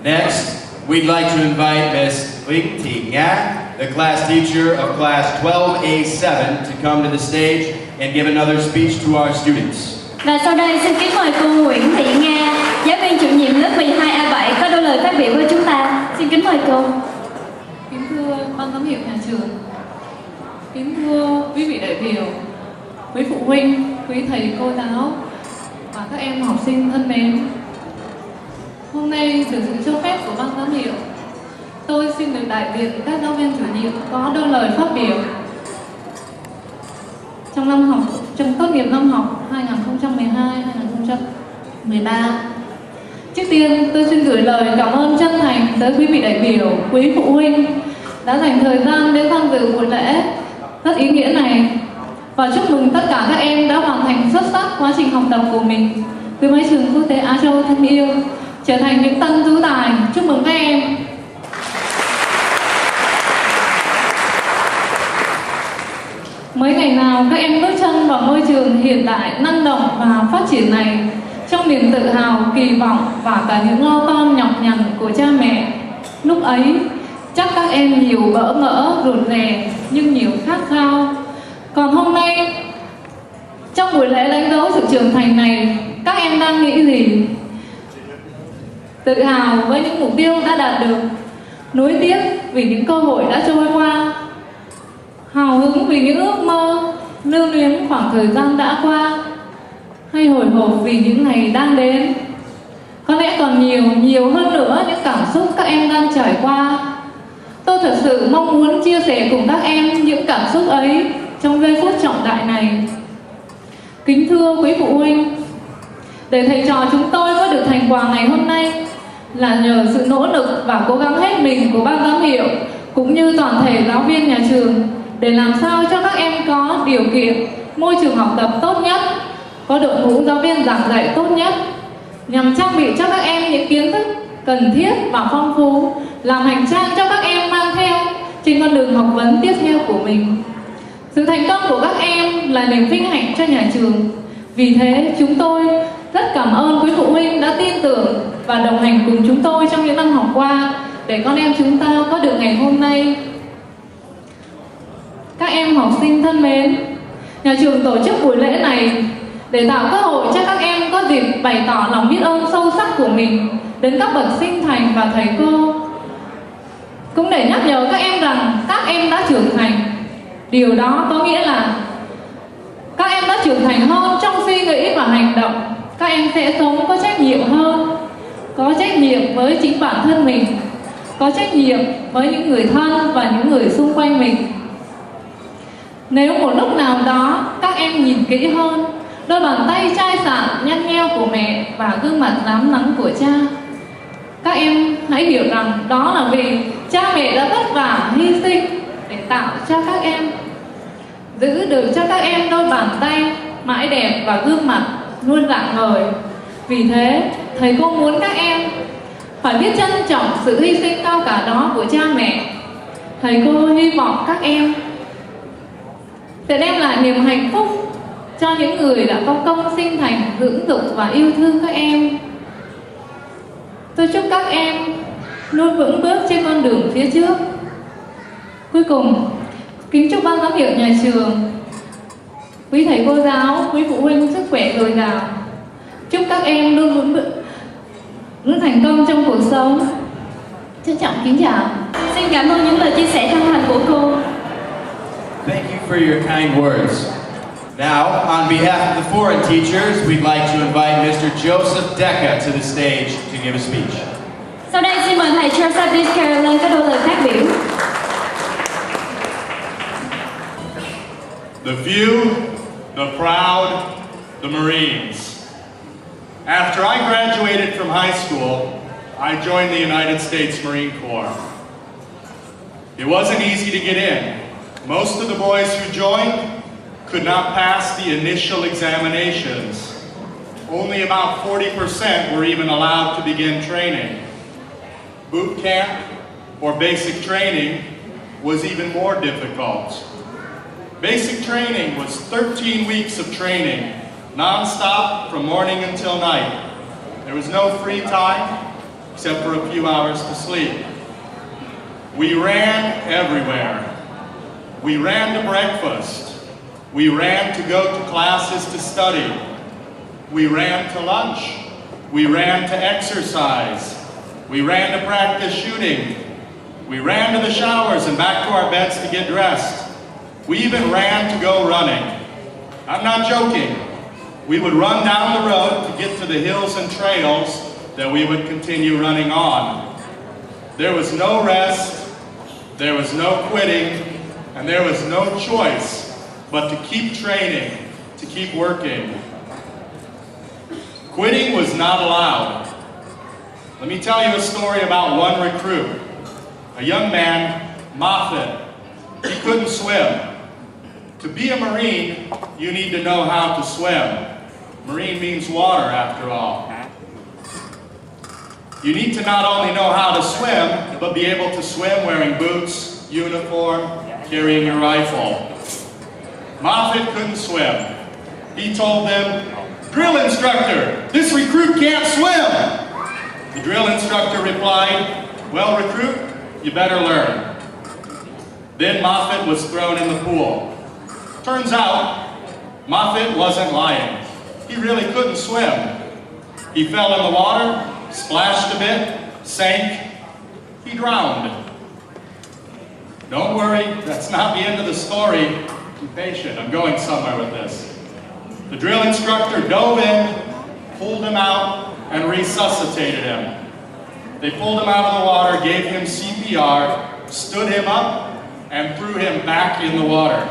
Next, we'd like to invite Miss Huỳnh Thị Nga, the class teacher of class 12A7, to come to the stage and give another speech to our students. Và sau đây xin kính mời cô Huỳnh Thị Nga, giáo viên chủ nhiệm lớp 12A7 có đôi lời phát biểu với chúng ta. Xin kính mời cô. Kính thưa ban giám hiệu nhà trường, kính thưa quý vị đại biểu, quý phụ huynh, quý thầy cô giáo và các em học sinh thân mến. Hôm nay được sự cho phép của ban giám hiệu, tôi xin được đại diện các giáo viên chủ nhiệm có đôi lời phát biểu trong tốt nghiệp năm học 2012-2013. Trước tiên, tôi xin gửi lời cảm ơn chân thành tới quý vị đại biểu, quý phụ huynh đã dành thời gian đến tham dự buổi lễ rất ý nghĩa này, và chúc mừng tất cả các em đã hoàn thành xuất sắc quá trình học tập của mình từ mái trường quốc tế Á Châu thân yêu, trở thành những tân tú tài. Chúc mừng các em. Mấy ngày nào các em bước chân vào môi trường hiện đại, năng động và phát triển này, trong niềm tự hào, kỳ vọng và cả những lo toan nhọc nhằn của cha mẹ, lúc ấy chắc các em nhiều bỡ ngỡ, rụt rè nhưng nhiều khát khao. Còn hôm nay, trong buổi lễ đánh dấu sự trưởng thành này, các em đang nghĩ gì? Tự hào với những mục tiêu đã đạt được, nuối tiếc vì những cơ hội đã trôi qua, hào hứng vì những ước mơ, lưu luyến khoảng thời gian đã qua, hay hồi hộp vì những ngày đang đến? Có lẽ còn nhiều hơn nữa những cảm xúc các em đang trải qua. Tôi thật sự mong muốn chia sẻ cùng các em những cảm xúc ấy trong giây phút trọng đại này. Kính thưa quý phụ huynh, để thầy trò chúng tôi có được thành quả ngày hôm nay là nhờ sự nỗ lực và cố gắng hết mình của ban giám hiệu cũng như toàn thể giáo viên nhà trường, để làm sao cho các em có điều kiện, môi trường học tập tốt nhất, có đội ngũ giáo viên giảng dạy tốt nhất, nhằm trang bị cho các em những kiến thức cần thiết và phong phú, làm hành trang cho các em mang theo trên con đường học vấn tiếp theo của mình. Sự thành công của các em là niềm vinh hạnh cho nhà trường. Vì thế, chúng tôi rất cảm ơn quý phụ huynh đã tin tưởng và đồng hành cùng chúng tôi trong những năm học qua để con em chúng ta có được ngày hôm nay. Các em học sinh thân mến, nhà trường tổ chức buổi lễ này để tạo cơ hội cho các em có dịp bày tỏ lòng biết ơn sâu sắc của mình đến các bậc sinh thành và thầy cô, cũng để nhắc nhở các em rằng các em đã trưởng thành. Điều đó có nghĩa là các em đã trưởng thành hơn trong suy nghĩ và hành động. Các em sẽ sống có trách nhiệm hơn, có trách nhiệm với chính bản thân mình, có trách nhiệm với những người thân và những người xung quanh mình. Nếu một lúc nào đó các em nhìn kỹ hơn đôi bàn tay chai sạn nhăn nheo của mẹ và gương mặt rám nắng của cha, các em hãy hiểu rằng đó là vì cha mẹ đã vất vả hy sinh để tạo cho các em, giữ được cho các em đôi bàn tay mãi đẹp và gương mặt luôn rạng ngời. Vì thế, thầy cô muốn các em phải biết trân trọng sự hy sinh cao cả đó của cha mẹ. Thầy cô hy vọng các em sẽ đem lại niềm hạnh phúc cho những người đã có công sinh thành, dưỡng dục và yêu thương các em. Tôi chúc các em luôn vững bước trên con đường phía trước. Cuối cùng, kính chúc ban giám hiệu nhà trường, quý thầy cô giáo, quý phụ huynh sức khỏe dồi dào. Chúc các em luôn luôn thành công trong cuộc sống. Trân trọng kính chào. Xin cảm ơn những lời chia sẻ chân thành của cô. Thank you for your kind words. Now, on behalf of the foreign teachers, we'd like to invite Mr. Joseph Deca to the stage to give a speech. Sau đây xin mời thầy Joseph Deca lên có đôi lời phát biểu. The few, the proud, the Marines. After I graduated from high school, I joined the United States Marine Corps. It wasn't easy to get in. Most of the boys who joined could not pass the initial examinations. Only about 40% were even allowed to begin training. Boot camp, or basic training, was even more difficult. Basic training was 13 weeks of training, non-stop from morning until night. There was no free time. except for a few hours to sleep. We ran everywhere. We ran to breakfast. We ran to go to classes to study. We ran to lunch. We ran to exercise. We ran to practice shooting. We ran to the showers and back to our beds to get dressed. We even ran to go running. I'm not joking. We would run down the road to get to the hills and trails that we would continue running on. There was no rest, there was no quitting, and there was no choice but to keep training, to keep working. Quitting was not allowed. Let me tell you a story about one recruit, a young man, Moffat. He couldn't swim. To be a Marine, you need to know how to swim. Marine means water, after all. You need to not only know how to swim, but be able to swim wearing boots, uniform, carrying your rifle. Moffat couldn't swim. He told them, "Drill instructor, this recruit can't swim." The drill instructor replied, "Well, recruit, you better learn." Then Moffat was thrown in the pool. Turns out, Moffat wasn't lying. He really couldn't swim. He fell in the water, splashed a bit, sank, he drowned. Don't worry, that's not the end of the story. Be patient, I'm going somewhere with this. The drill instructor dove in, pulled him out, and resuscitated him. They pulled him out of the water, gave him CPR, stood him up, and threw him back in the water.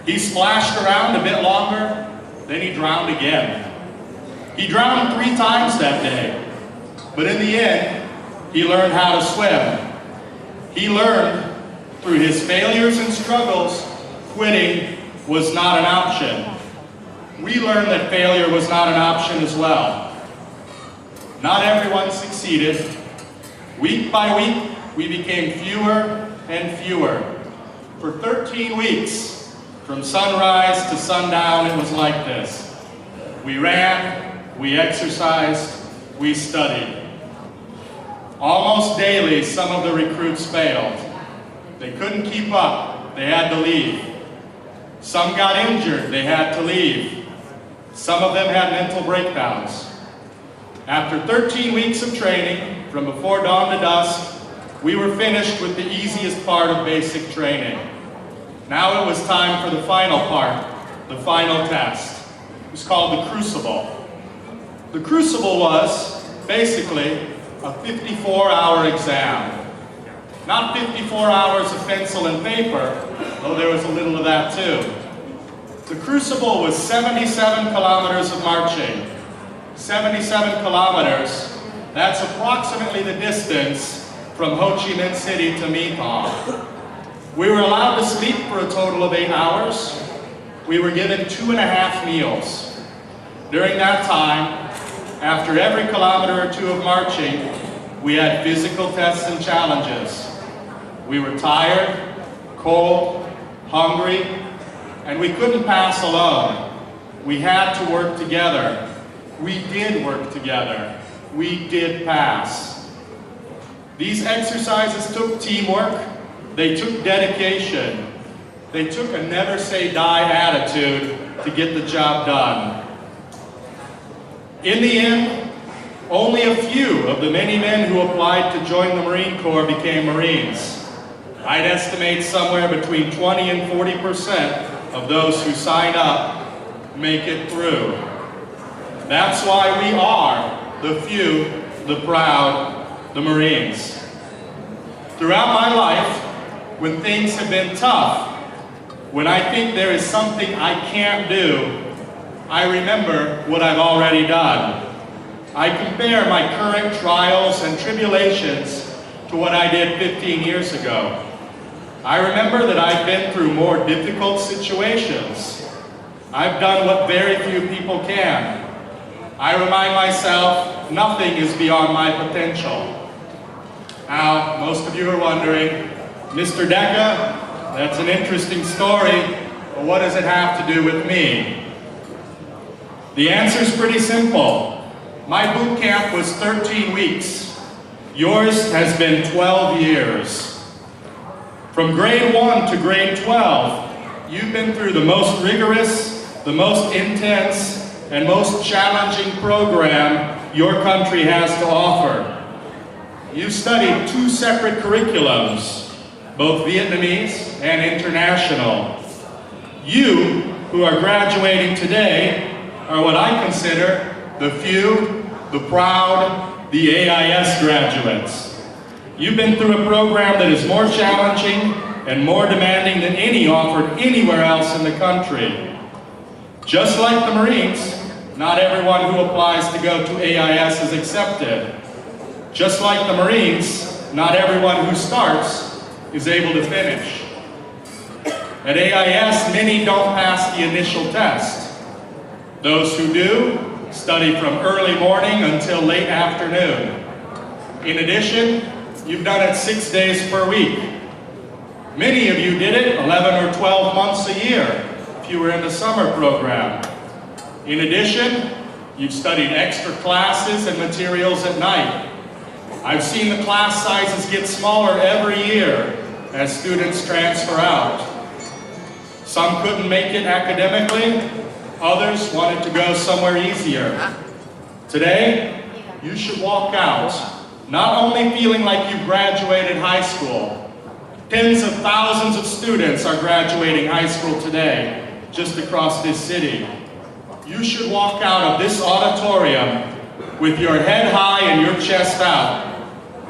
He splashed around a bit longer, then he drowned again. He drowned 3 times that day, but in the end, he learned how to swim. He learned through his failures and struggles, quitting was not an option. We learned that failure was not an option as well. Not everyone succeeded. Week by week, we became fewer and fewer. For 13 weeks, from sunrise to sundown, it was like this. We ran, we exercised, we studied. Almost daily, some of the recruits failed. They couldn't keep up, they had to leave. Some got injured, they had to leave. Some of them had mental breakdowns. After 13 weeks of training, from before dawn to dusk, we were finished with the easiest part of basic training. Now it was time for the final part, the final test. It was called the Crucible. The Crucible was basically a 54-hour exam. Not 54 hours of pencil and paper, though there was a little of that too. The Crucible was 77 kilometers of marching. 77 kilometers, that's approximately the distance from Ho Chi Minh City to My Tho. We were allowed to sleep for a total of 8 hours. We were given 2.5 meals. During that time, after every kilometer or 2 of marching, we had physical tests and challenges. We were tired, cold, hungry, and we couldn't pass alone. We had to work together. We did work together. We did pass. These exercises took teamwork. They took dedication. They took a never say die attitude to get the job done. In the end, only a few of the many men who applied to join the Marine Corps became Marines. I'd estimate somewhere between 20 and 40% of those who sign up make it through. That's why we are the few, the proud, the Marines. Throughout my life, when things have been tough, when I think there is something I can't do, I remember what I've already done. I compare my current trials and tribulations to what I did 15 years ago. I remember that I've been through more difficult situations. I've done what very few people can. I remind myself, nothing is beyond my potential. Now, most of you are wondering, Mr. Deca, that's an interesting story, but what does it have to do with me? The answer is pretty simple. My boot camp was 13 weeks. Yours has been 12 years. From grade 1 to grade 12, you've been through the most rigorous, the most intense, and most challenging program your country has to offer. You studied 2 separate curriculums, both Vietnamese and international. You, who are graduating today, are what I consider the few, the proud, the AIS graduates. You've been through a program that is more challenging and more demanding than any offered anywhere else in the country. Just like the Marines, not everyone who applies to go to AIS is accepted. Just like the Marines, not everyone who starts is able to finish. At AIS, many don't pass the initial test. Those who do study from early morning until late afternoon. In addition, you've done it 6 days per week. Many of you did it 11 or 12 months a year if you were in the summer program. In addition, you've studied extra classes and materials at night. I've seen the class sizes get smaller every year as students transfer out. Some couldn't make it academically, others wanted to go somewhere easier. Today, you should walk out, not only feeling like you graduated high school. Tens of thousands of students are graduating high school today, just across this city. You should walk out of this auditorium with your head high and your chest out,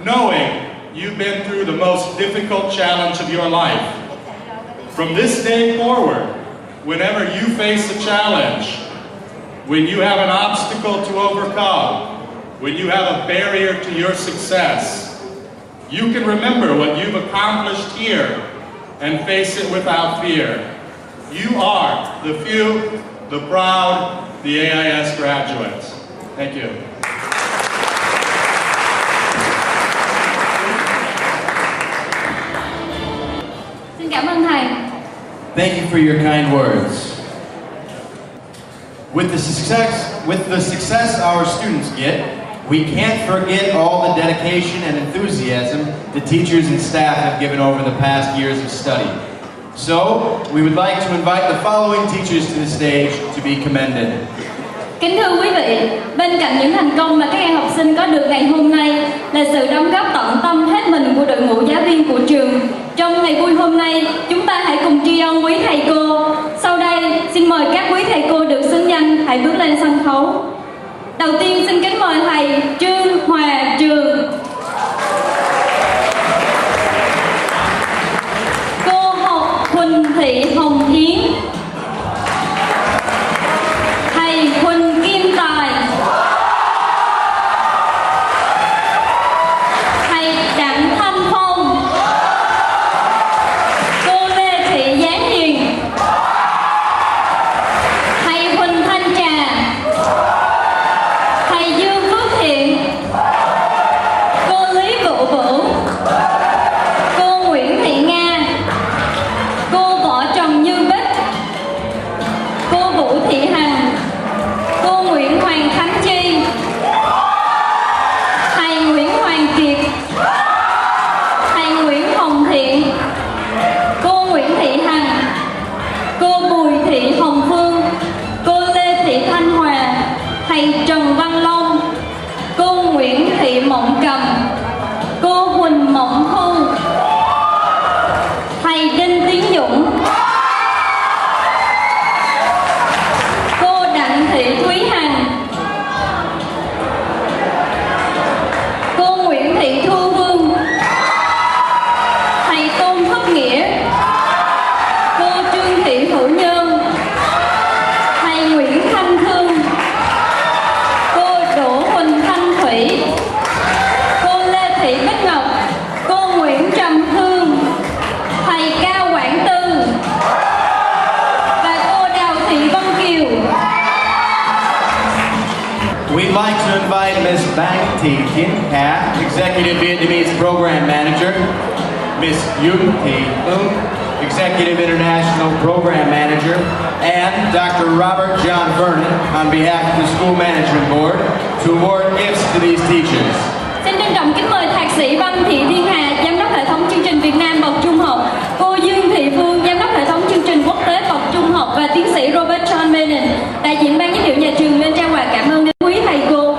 knowing you've been through the most difficult challenge of your life. From this day forward, whenever you face a challenge, when you have an obstacle to overcome, when you have a barrier to your success, you can remember what you've accomplished here and face it without fear. You are the few, the proud, the AIS graduates. Thank you. Xin cảm ơn thầy. Thank you for your kind words. With the success our students get, we can't forget all the dedication and enthusiasm the teachers and staff have given over the past years of study. So, we would like to invite the following teachers to the stage to be commended. Kính thưa quý vị, bên cạnh những thành công mà các em học sinh có được ngày hôm nay là sự đóng góp tận tâm hết mình của đội ngũ giáo viên của trường. Trong ngày vui hôm nay, chúng ta hãy cùng tri ân quý thầy cô. Sau đây, xin mời các quý thầy cô được xưng danh hãy bước lên sân khấu. Đầu tiên xin kính mời thầy Trương Hòa Trường, cô học Huỳnh Thị Hồng Hiến, thầy Huỳnh Kim Tài, thầy Đặng Thanh Phong, cô Lê Thị Giáng Hiền, thầy Huỳnh Thanh Trà, thầy Dương Phước Thiện, cô Lý Vũ Vũ, cô Nguyễn Thị Nga, cô Võ Trần Như Bích, cô Vũ Thị Hằng, cô Nguyễn Hoàng Khánh Chi, thầy Nguyễn Hoàng Kiệt, thầy Nguyễn Hồng Thiện, cô Nguyễn Thị Hằng, cô Bùi Thị Hồng Phương, cô Lê Thị Thanh Hòa, thầy Trần Văn Long, cô Nguyễn Thị Mộng Cầm, cô Huỳnh Mộng Thu, thầy Đinh Tiến Dũng, cô Đặng Thị Thúy Hằng, cô Nguyễn Thị Thu Vương, thầy Tôn Thất Nghĩa, cô Trương Thị Hữu Nhân, thầy Nguyễn Thanh Thương, cô Đỗ Huỳnh Thanh Thủy, cô Lê Thị Bích Ngọc, cô Nguyễn Trầm Hương, thầy Cao Quảng Tư và cô Đào Thị Vân Kiều. We'd like to invite Ms. Bang Thi Kien Ha, Executive Vietnamese Program Manager, Ms. Yoon Thi Eun, Executive International Program Manager, and Dr. Robert John Vernon, on behalf of the School Management Board, to award gifts to these teachers. Xin trân trọng kính mời Thạc sĩ Văn Thị Thiên Hà, Giám đốc hệ thống chương trình Việt Nam bậc trung học, cô Dương Thị Phương, Giám đốc hệ thống chương trình quốc tế bậc trung học và tiến sĩ Robert John Menon, đại diện ban giám hiệu nhà trường lên trao quà cảm ơn đến quý thầy cô.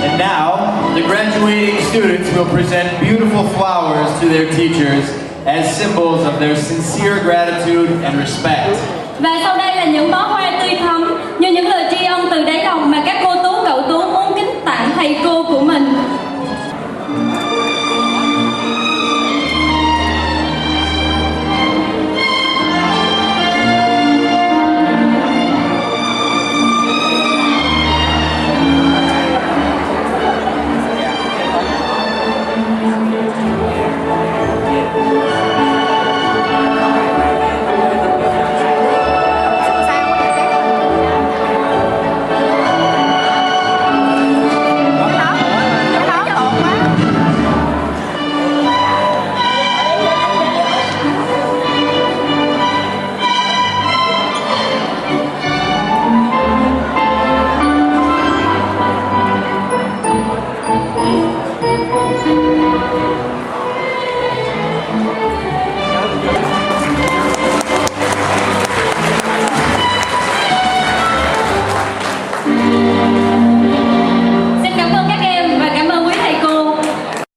And now, the graduating students will present beautiful flowers to their teachers as symbols of their sincere gratitude and respect. Và sau đây là những bó hoa